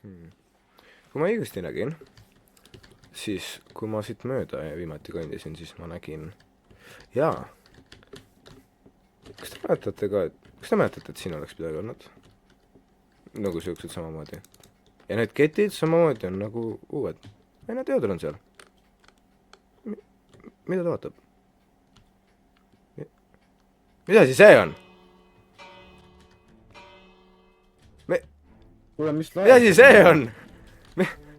Kui ma õigesti nägin, siis kui ma siit mööda ja viimati kõndisin, siis ma nägin jaa. Kas te mäletate, et siin oleks midagi olnud? Nagu siuksed samamoodi. Ja need ketid samamoodi on nagu uued. Ei, need Teodor on seal. Mida ta vaatab? Mida siis see on? Mida siis see on?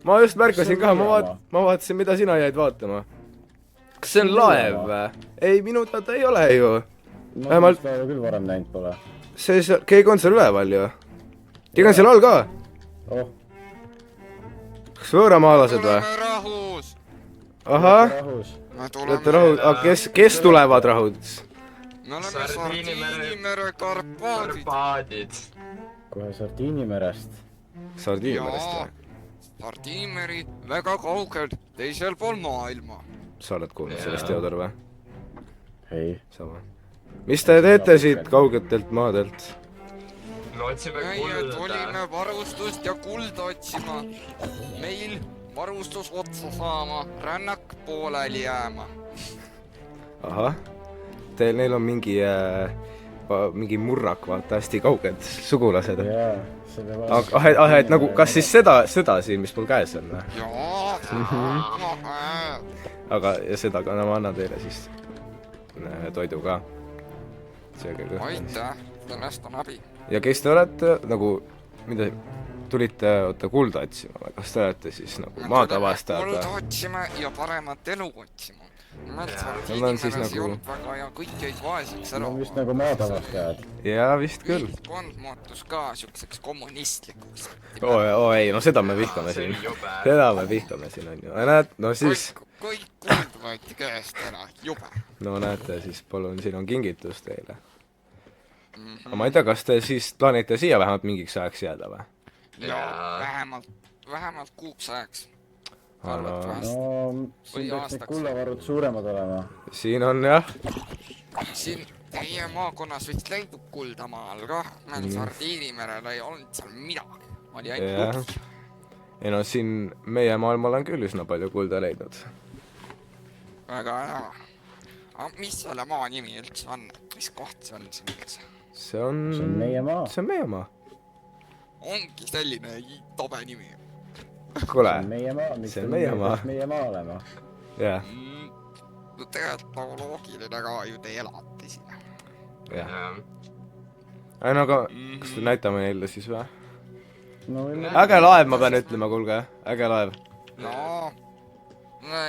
Ma just märkasin ka, ma vaatasin, mida sina jäid vaatama. Kas see on laev või? Ei, minu teada ei ole ju. Ma seda küll varem näinud pole. Keegi on seal üleval ju. Keegi on seal all ka. Oh. Kas võõramaalased või? Tuleme rahus. Ahah. Tulete rahud. Kes tulevad rahud? Me oleme Sardiinimere Karpaadid. Kohe Sardiinimerest. Sardiinimerest või? Sardiinimeri väga kaugel, teisel pool maailma. Sa oled kuulnud sellest, Teodor või? Ei. Sama. Mis te teete siit kaugetelt maadelt? Meie tulime varustust ja kulda otsima. Meil varustus otsa saama, rännak pooleli jääma. Ahah. Neil on mingi murrak, vaata, hästi kauged sugulased. Jaa. Et nagu, kas siis seda siin, mis mul käes on? Jaa. Aga seda ka ma annan teile siis toidu ka. Aitäh, sellest on abi. Ja kes te olete, nagu, mida tulite kulda otsima või? Kas te olete siis nagu maatavastajad? Kulda otsima ja paremat elu otsima. Sardiinimeres ei olnud väga ja kõik jäid vaeseks ära. No vist nagu maatavastajad. Jaa, vist küll. Ühiskond muutus ka siukseks kommunistlikuks. Ei, no seda me vihkame siin. Seda me vihkame siin, on ju. Näed, no siis... Kõik kuld võeti käest ära, jube. No näete, siis palun, siin on kingitus teile. Aga ma ei tea, kas te siis plaanite siia vähemalt mingiks ajaks jääda või? Jaa, vähemalt kuuks ajaks. No, siin peaks need kullavarud suuremad olema. Siin on, jah. Siin teie maakonnas vist leidub kulda maal kah. Meil Sardiinimerel ei olnud seal midagi. Oli ainult luks. Ei no siin meie maailmal on küll üsna palju kulda leidnud. Väga hea. Aga mis selle maa nimi üldse on? Mis koht see on siin üldse? See on meie maa. See on meie maa. Ongi selline tobe nimi. Kule. See on meie maa. See on meie maa. Meie maa olema. Jah. No tegelikult nagu loogiline ka ju te elate siin. Jah. Ei no aga, kas te näitame neile siis või? Äge laev, ma pean ütlema, kuulge. Äge laev. Jaa.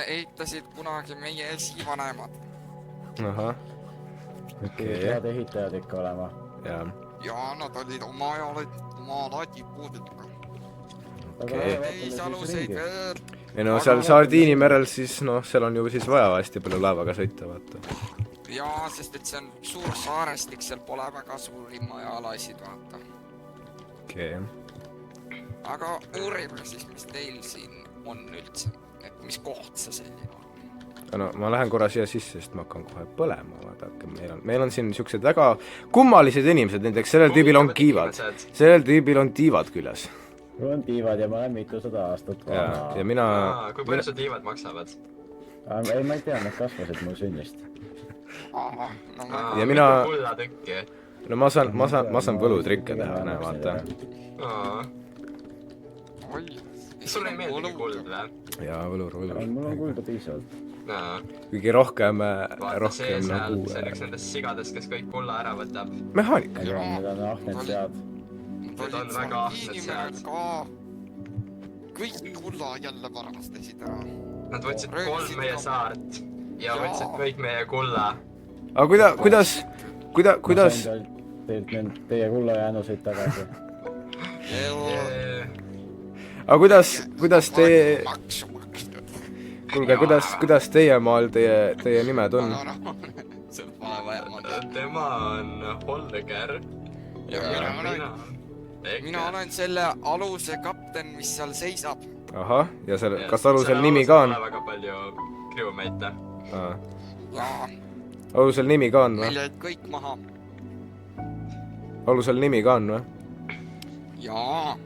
Ehitasid kunagi meie esivanemad. Ahah. Head ehitajad ikka olema. Jaa, nad olid oma laadipuudega. Teisi aluseid veel. Ei no seal Sardiinimerel siis, noh, seal on ju siis vaja hästi palju laevaga sõita, vaata. Jaa, sest et see on suur saarestik, seal pole väga suuri majalasid, vaata. Aga uurime siis, mis teil siin on üldse, et mis koht see selline on. No ma lähen korra siia sisse, sest ma hakkan kohe põlema, vaadake, meil on siin niisugused väga kummalised inimesed, näiteks sellel tüübil on kiivad. Sellel tüübil on tiivad küljes. Mul on tiivad ja ma olen mitusada aastat vana. Ja mina... Kui palju su tiivad maksavad? Ei, ma ei tea, need kasvasid mul sünnist. Ja mina... Kulla tükki. No ma saan võlutrikke teha, näe, vaata. Sul ei meeldigi kuld või? Jaa, võlur. Mul on kulda piisavalt. Kuigi rohkem Vaata see seal, nagu... see on üks nendest sigadest, kes kõik kulla ära võtab. Mehaanika. Aga need on ahned sead. Need on väga ahned sead. Kõik kulla jälle varastasid ära. Nad võtsid 3 meie saart ja võtsid kõik meie kulla. Aga kuidas... Ma sain teilt teie kulla jäänuseid tagasi. Aga kuidas teie... Kuulge, kuidas teie maal teie nimed on? Tema on Holger. Ja mina olen selle aluse kapten, mis seal seisab. Ahah, ja kas alusel nimi ka on? Seal väga palju crewmate'e. Alusel nimi ka on või? Meil jäid kõik maha. Alusel nimi ka on või? Jaa.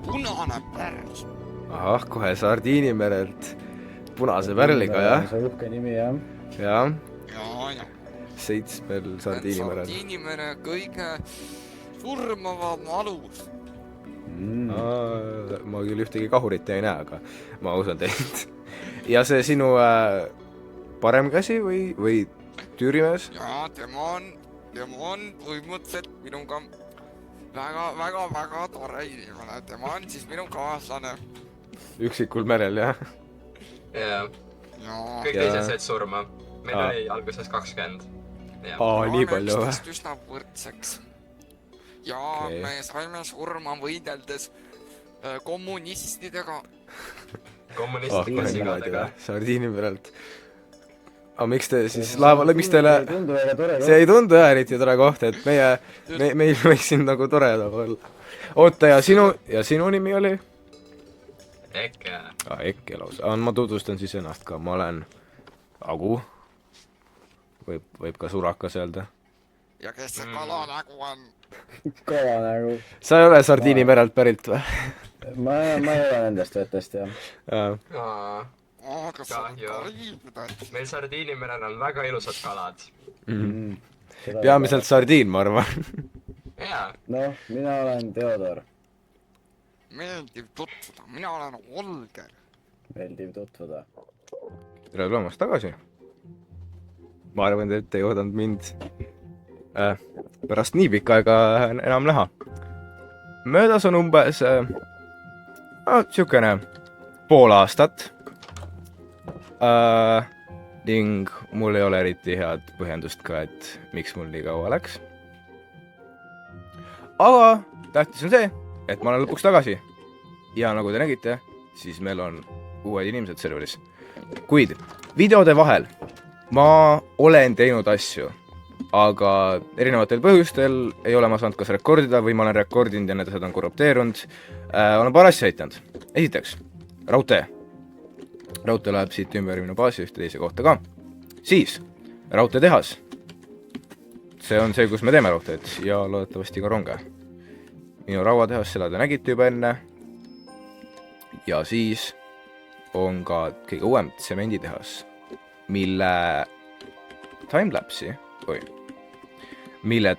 punane pärl. ahah, kohe Sardiinimerelt punase pärliga, jah? see uhke nimi, jah. jah, Ja. 7 Sardiinimerel. Sardiinimere kõige surmavam alus. Ma küll ühtegi kahurit ei näe, aga ma usun teid. Ja see sinu parem käsi või tüürimees? Ja tema on põhimõtteliselt minuga väga tore inimene. Tema on siis minu kaaslane. Üksikul merel, jah? jaa, Ja kõik Ja. teised said surma. Meil oli alguses 20. Nii palju või? üksteist üsna võrdseks. Ja Okei. me saime surma võideldes kommunistidega. kommunistide kohe sigadega. Sardiinimerelt. Aga miks te siis laevale, miks teile... ei tundu väga tore. See ei tundu eriti tore koht, et meil võiks siin nagu toredam olla. Oota, ja sinu nimi oli? Eke. Ekki lausa. Ma tutvustan siis ennast ka. Ma olen Agu. Võib ka Surakas öelda. Ja kes see kala nägu on? Kova nagu. Sa ei ole Sardiinimerelt pärit või? Ma ei ole nendest vetest, jah. Aga see on Kahju. Kariibides. Meil Sardiinimerel on väga ilusad kalad. Peamiselt sardiin, ma arvan. jaa, Noh, mina olen Theodor. Meeldiv tutvuda. Mina olen Olger. Meeldiv tutvuda. Tere tulemast tagasi. Ma arvan, et ei oodanud mind pärast nii pikka aega enam näha. Möödas on umbes siukene pool aastat. Ning mul ei ole eriti head põhjendust ka, et miks mul nii kaua läks. Aga tähtis on see, et ma olen lõpuks tagasi. Ja nagu te nägite, siis meil on uued inimesed serveris. Kuid videode vahel ma olen teinud asju, aga erinevatel põhjustel ei ole ma saanud kas rekordida või ma olen rekordinud ja need asjad on korrupteerunud. Olen paar asja ehitanud. Esiteks, raudtee. Raudtee läheb siit ümber minu baasi ühte teise kohta ka. Siis, raudteetehas. See on see, kus me teeme raudteed ja loodetavasti ka ronge. Minu rauatehas, seda te nägite juba enne. Ja siis on ka kõige uuem tsemenditehas, mille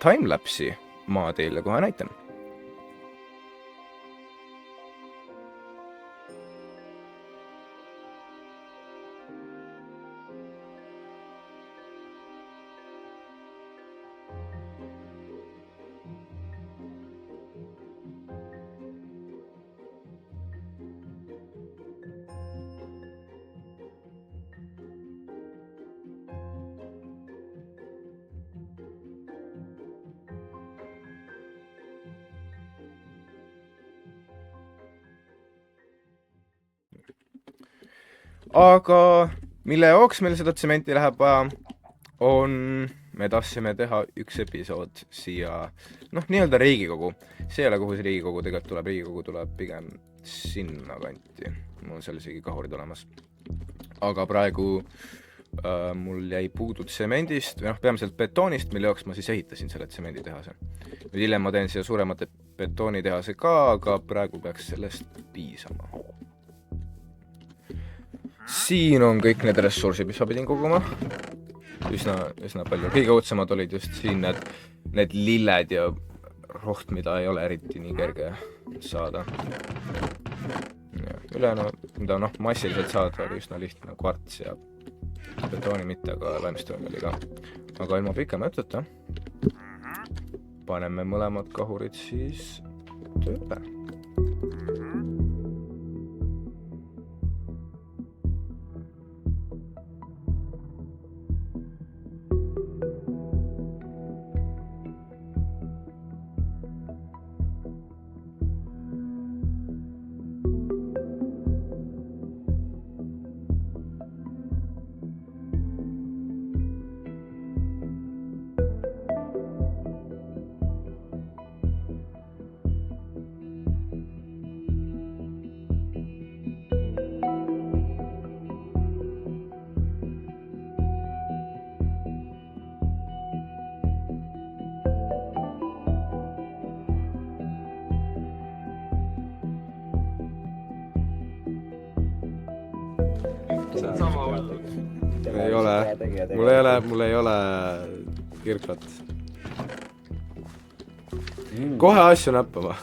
timelapsi ma teile kohe näitan. Aga mille jaoks meil seda tsementi läheb vaja, me tahtsime teha üks episood siia, nii-öelda Riigikogu. See ei ole, kuhu see Riigikogu tegelikult tuleb. Riigikogu tuleb pigem sinna kanti. Mul on seal isegi kahurid olemas. Aga praegu mul jäi puudu tsemendist, või peamiselt betoonist, mille jaoks ma siis ehitasin selle tsemenditehase. Nüüd hiljem ma teen siia suuremate betoonitehase ka, aga praegu peaks sellest piisama. Siin on kõik need ressursid, mis ma pidin koguma. Üsna palju. Kõige õudsemad olid just siin need lilled ja roht, mida ei ole eriti nii kerge saada. Mida massiliselt saada oli üsna lihtne. Kvarts ja betooni mitte, aga limestone oli ka. Aga ilma pikema jututa paneme mõlemad kahurid siis tööle. See on sama hull. Ei ole, mul ei ole kirkat. Kohe asju näppama.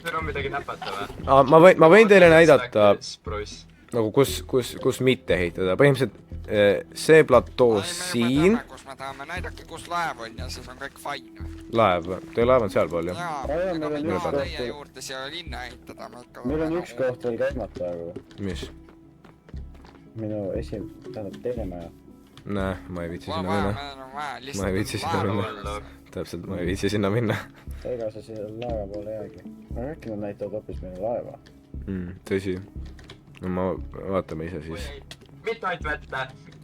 Teil on midagi näpata või? Ma võin teile näidata, Spruss. nagu kus mitte ehitada. Põhimõtteliselt see platoo siin. Kus me tahame näidake, kus laev on ja siis on kõik fine. Laev, teie laev on sealpool ju. Jaa, meil ega me on ei üks taha koht. teie juurde siia linna ehitada. Meil on üks koht veel käimata, aga Mis? minu tähendab teine maja. Näe, ma ei viitsi sinna minna. Ma ei viitsi sinna minna. Täpselt, ma ei viitsi sinna minna. Ega sa siia laeva poole jäägi. Aga äkki nad näitavad hoopis meile laeva. Tõsi. No ma vaatame ise siis. Mitte ainult vette.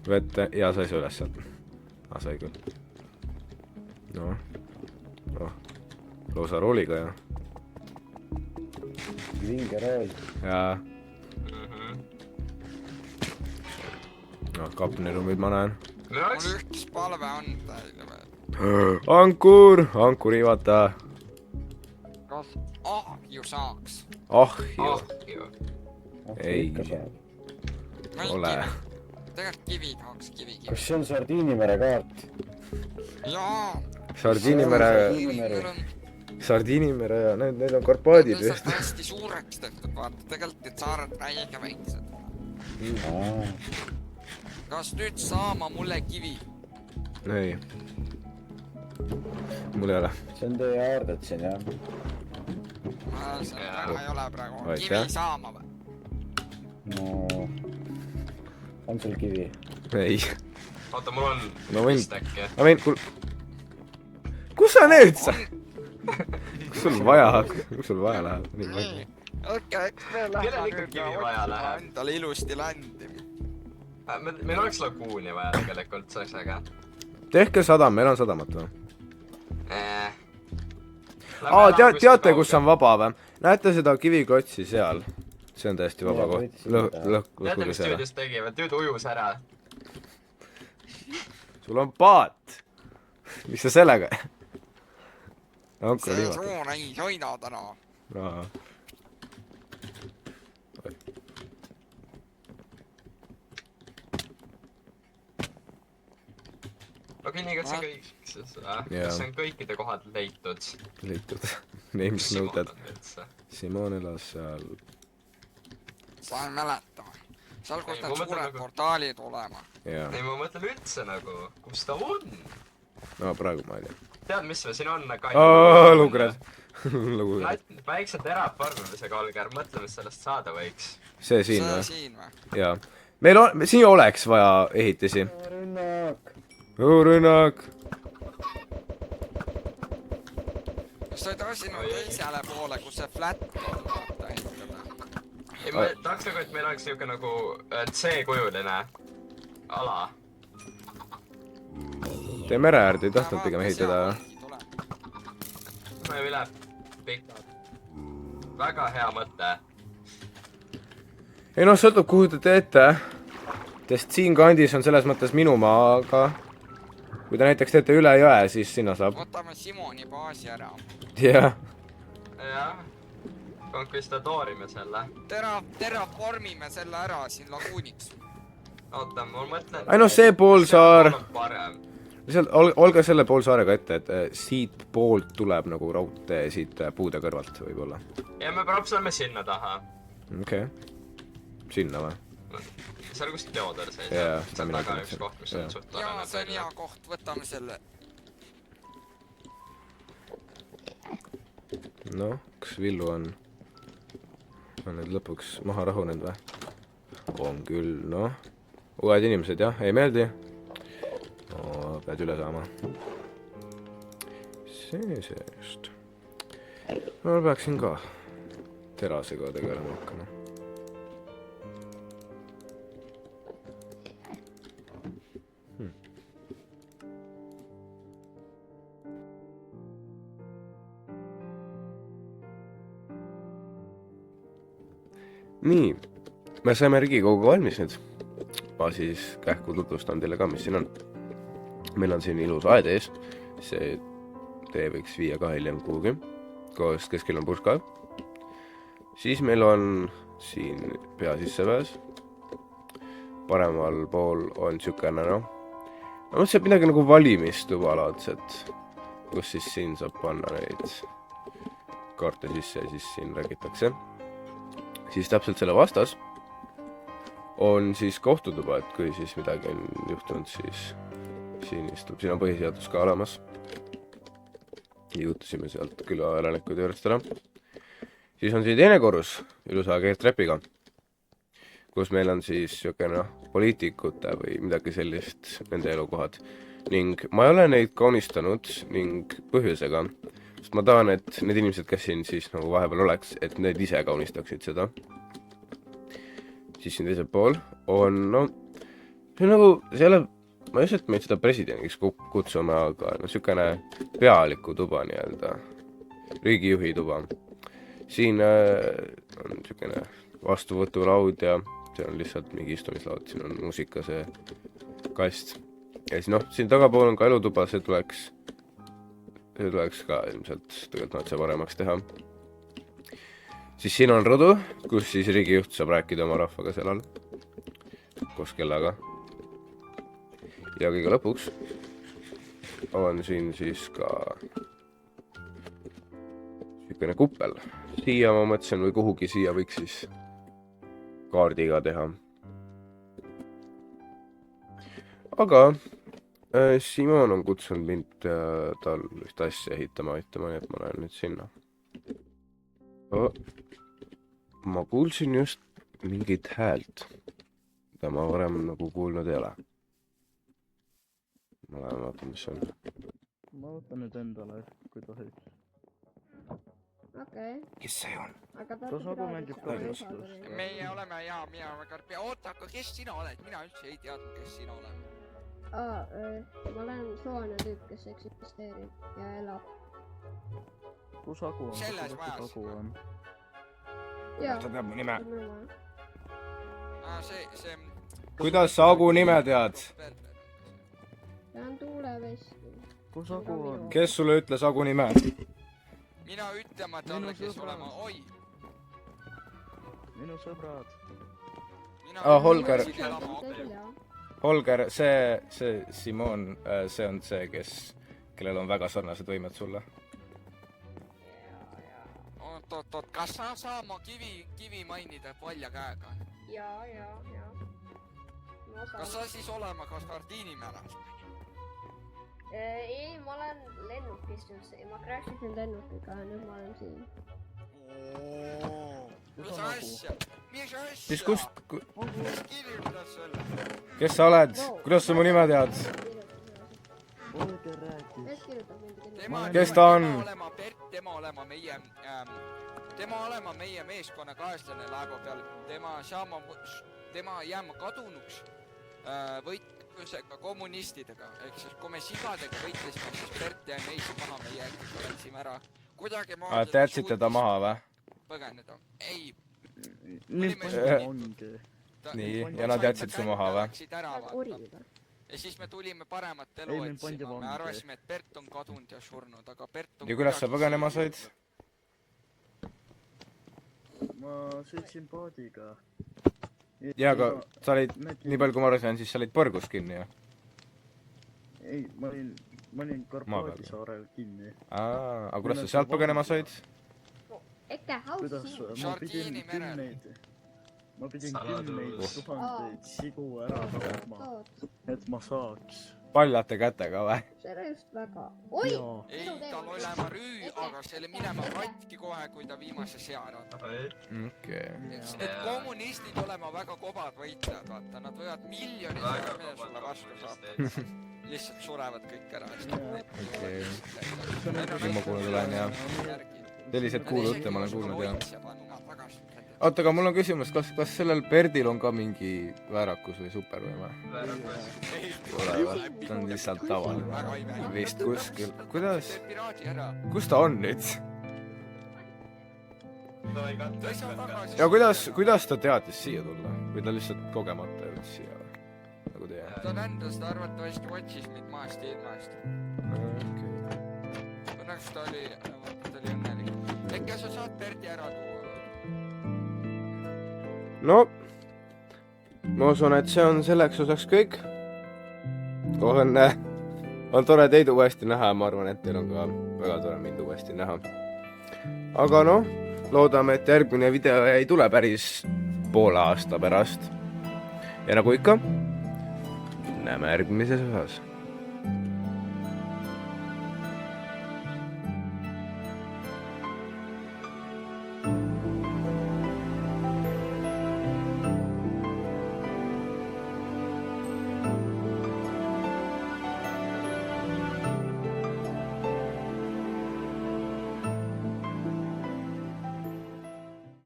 Vette ja sai see üles sealt. Sai küll. No. Lausa rooliga ja. Vinge rool. Ja. Kapniruumid ma näen. Mul üks palve on teile veel. Ankur ivata. Kas ahju saaks? Ahju. Ei. Ole. Tegelikult kivi tahaks kivi. Kas see on Sardiinimere kaart? Jaa. Sardiinimere ja need on Karpaadid Need vist. on hästi suureks tehtud, vaata. Tegelikult need saared täiega väiksed. Kas nüüd saama mulle kivi? Ei. Mul ei ole. See on teie aarded siin, jah? See väga ei ole praegu. Aitäh. Kivi saama või? No... On sul kivi? Ei. Oota, mul on Ma võin- vist äkki. Ma võin, kus sa nüüd sa? Kus sul vaja läheb? Nii palju. Okei, eks me Kellel lähme ikka nüüd kivi ja vaja otsime läheb? endale ilusti landi. Meil oleks laguuni vaja tegelikult, see oleks äge. Tehke sadam, meil on sadamat või? Teate, kus on vaba või? Näete seda kiviklotsi seal? See on täiesti vaba Jaa, koht. võtsin seda. Teate, Lõhkuge mis selle. tüüdist tegime? Tüüd ujus ära. Sul on paat. Mis sa sellega? Ankur See liivata. suur ei sõida täna. Okei, nii, kas see kõik, siis, Jaa. kas see on kõikide kohad leitud? Leitud. Neimisnõuded. Simon on üldse. Simon elas seal. Sa ei mäleta. Seal, kus Ei, need ma mõtlen suured nagu- portaalid olema. Jaa. Ei, ma mõtlen üldse nagu, kus ta on? No praegu ma ei tea. Tead, mis või, siin on Lugupeetud. Lugupeetud. Väikse terraformimise kolger, mõtle, mis sellest saada võiks. See siin See või? siin või? Jaa. Meil on, siin oleks vaja ehitisi. Rünnak! Rünnak. Kas sa ei taha sinna teisele poole, kus see flat on, vaata ehitada? Ei, ma tahaks nagu, et meil oleks niuke nagu C-kujuline ala. Tee mere äärde, ei tahtnud pigem ehitada. Ma ei üle pikad. Väga hea mõte. Ei noh, sõltub kuhu te teete. Sest siin kandis on selles mõttes minu maa, aga kui te näiteks teete üle jõe, siis sinna saab. Võtame Simoni baasi ära. Jah. Jah. Conquistadoorime selle. Terraformime selle ära siin laguuniks. Oota, ma mõtlen... Ai noh, see poolsaar. Parem. Lihtsalt olge selle poolsaarega ette, et siit poolt tuleb nagu raudtee siit puude kõrvalt võib-olla. Ja me propsame sinna taha. Okei. Sinna või? Seal kuskil Teodor seisab. Jaa, see on mina taga tean, üks koht, mis jaa. on suht Jaa, see on hea koht, võtame selle. Noh, kas Villu on nüüd lõpuks maha rahunenud või? On küll, noh. Uued inimesed, jah, ei meeldi? No, pead üle saama. Seest. Ma peaksin ka terasega tegelema hakkama. Nii, me saime Riigikoguga valmis nüüd. Ma siis kähku tutvustan teile ka, mis siin on. Meil on siin ilus aed ees. See tee võiks viia ka hiljem kuhugi. Koos keskel on purskkaev. Siis meil on siin pea sissepääs. Paremal pool on niisugune noh, ma mõtlesin, et midagi nagu valimistuba laadset, kus siis siin saab panna neid kaarte sisse ja siis siin räägitakse. Siis täpselt selle vastas on siis kohtutuba, et kui siis midagi on juhtunud, siis siin istub, siin on põhiseadus ka olemas. Juhtusime sealt külaelanikud juurest ära. Siis on siin teine korrus ilusa keertrepiga, kus meil on siis niisugune poliitikute või midagi sellist, nende elukohad. Ning ma ei ole neid kaunistanud ning põhjusega, sest ma tahan, et need inimesed, kes siin siis nagu vahepeal oleks, et need ise kaunistaksid seda. Siis siin teisel pool on, no, see on nagu, see ei ole, ma ei usu, et meid seda presidendiks kutsume, aga no niisugune pealiku tuba nii-öelda, riigijuhi tuba. Siin on niisugune vastuvõtulaud ja see on lihtsalt mingi istumislaud, siin on muusika see kast. Ja siis noh, siin tagapool on ka elutuba, see tuleks ka ilmselt tegelikult naatse paremaks teha. Siis siin on rõdu, kus siis riigijuht saab rääkida oma rahvaga seal all, koos kellaga. Ja kõige lõpuks on siin siis ka niisugune kuppel. Siia ma mõtlesin või kuhugi siia võiks siis kaardiga teha. Aga Simon on kutsunud mind tal üht asja ehitama, nii et ma lähen nüüd sinna. Ma kuulsin just mingit häält, mida ma varem nagu kuulnud ei ole. Ma lähen vaatan, mis on. Ma võtan nüüd endale, kui tohib. Okei. Kes see on? Aga Sagu mängib ka võistlust. meie oleme ja mina olen Karpi. Oota, aga kes sina oled? Mina üldse ei teadnud, kes sina oled. ma olen sooline tüüp, kes eksisteerib ja elab. Kus Agu on? Selles majas. Agu on? Jaa. Ta teab mu nime. See... Kuidas sa Agu nime tead? Ta on tuulevesti. Kus Agu on? Kes sulle ütles Agu nime? Mina ütlema talle, kes olema. Oi! Minu sõbrad. Holger. Jaa. Holger, see Simon, see on see, kellel on väga sarnased võimed sulle. Oot, kas sa saa ma kivi mainida palja käega? Jaa. Kas sa siis olema ka Sardiinimerel? Ei, ma olen lennukis just. Ma crashisin lennukiga ja nüüd ma olen siin. Mis asja? Siis kust? Kes kirjutas selle? Kes sa oled? Kuidas sa mu nime tead? Holger rääkis. Kes kirjutab mingi nime? Kes ta on? Tema olema meie meeskonna kaaslane laeva peal. Tema jääma kadunuks võitlusega kommunistidega. Ehk siis, kui me sigadega võitlesime, siis Bert ja meist maha meie läksime ära. Kuidagi Te jätsite ta maha või? Põgeneda. Ei. Ongi. Nii, ja nad jätsid su maha või? Origa. Ja siis me tulime paremat elu otsima. Me arvasime, et Bert on kadunud ja surnud, aga Bert on... Ja kuidas sa põgenema said? Ma sõitsin paadiga. Jaa, aga sa olid, nii palju kui ma aru sain, siis sa olid põrgus kinni, jah? Ei, ma olin Karpaadi saarel kinni. Aga kuidas sa sealt põgenema said? Eke, Kuidas? Sardiini merel. Ma pidin kümneid tuhandeid sigu ära tapma, et ma saaks. Paljate kätega või? See oli just väga... Oi! Ei, tal olema rüü, aga selle minema katki kohe, kui ta viimase sea ära. Okei. Need kommunistid olema väga kobad võitlejad, vaata. Nad võivad miljonid ära, mida sulle vastu saab. Lihtsalt surevad kõik ära. Okei. Kui ma kuulnud olen, jah. Sellised kuulujutte ma olen kuulnud, jah. Oota, aga mul on küsimus, kas sellel Berdil on ka mingi väärakus või supervõime? Ta on lihtsalt tavaline. Vist kuskil. Kuidas? Kus ta on nüüd? Ja kuidas ta teadis siia tulla? Või ta lihtsalt kogemata jõudis siia? Nagu teie? Ta rändas, ta arvatavasti otsis mind maast ja ilmast. Õnneks ta oli õnnelik. Äkki sa saad Berdi ära tuua? no, ma usun, et see on selleks osaks kõik. On tore teid uuesti näha ja ma arvan, et teil on ka väga tore mind uuesti näha. Aga noh, loodame, et järgmine video ei tule päris poole aasta pärast. Ja nagu ikka, näeme järgmises osas.